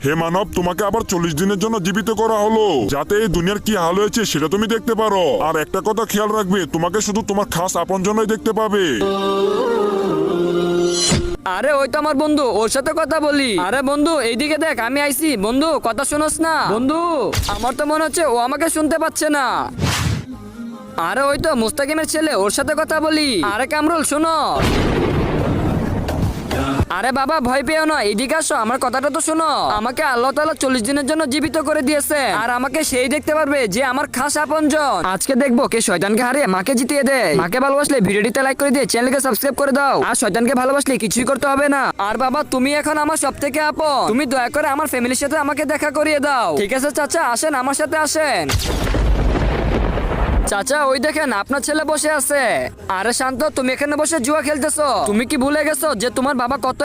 হে মানব, তোমাকে আবার 40 দিনের জন্য জীবিত করা হলো, যাতে এই দুনিয়ার কি হাল হয়েছে সেটা তুমি দেখতে পারো। আর একটা কথা খেয়াল রাখবে, তোমাকে শুধু তোমার খাস আপনজনই দেখতে পাবে। আরে ওই তো আমার বন্ধু, ওর সাথে কথা বলি। আরে বন্ধু এইদিকে দেখ, আমি আইছি। বন্ধু কথা শোনস না? বন্ধু আমার তো মনে হচ্ছে ও আমাকে শুনতে পাচ্ছে না। আরে ওই তো মুস্তাকিমের ছেলে, ওর সাথে কথা বলি। আরে কামরুল শোনো। আরে বাবা ভয় পেও না, এদিকে আসো, আমার কথাটা তো শোনো। আমাকে আল্লাহ তাআলা 40 দিনের জন্য জীবিত করে দিয়েছে, আর আমাকে সেই দেখতে পারবে যে আমার খাস আপনজন। আজকে দেখবো কে শয়তানকে হারিয়ে মাকে জিতিয়ে দেয়। মাকে ভালোবাসলে ভিডিওটিতে লাইক করে দিয়ে চ্যানেলকে সাবস্ক্রাইব করে দাও। আর শয়তানকে ভালোবাসলে কিছুই করতে হবে না। আর বাবা তুমি এখন আমার সবথেকে আপন, তুমি দয়া করে আমার ফ্যামিলির সাথে আমাকে দেখা করিয়ে দাও। ঠিক আছে চাচা, আসেন আমার সাথে আসেন। চাচা ওই দেখেন আপনার ছেলে বসে আছে। আরে শান্ত, তুমি এখানে বসে জুয়া খেলতেছো? তুমি কি ভুলে গেছো যে তোমার বাবা কত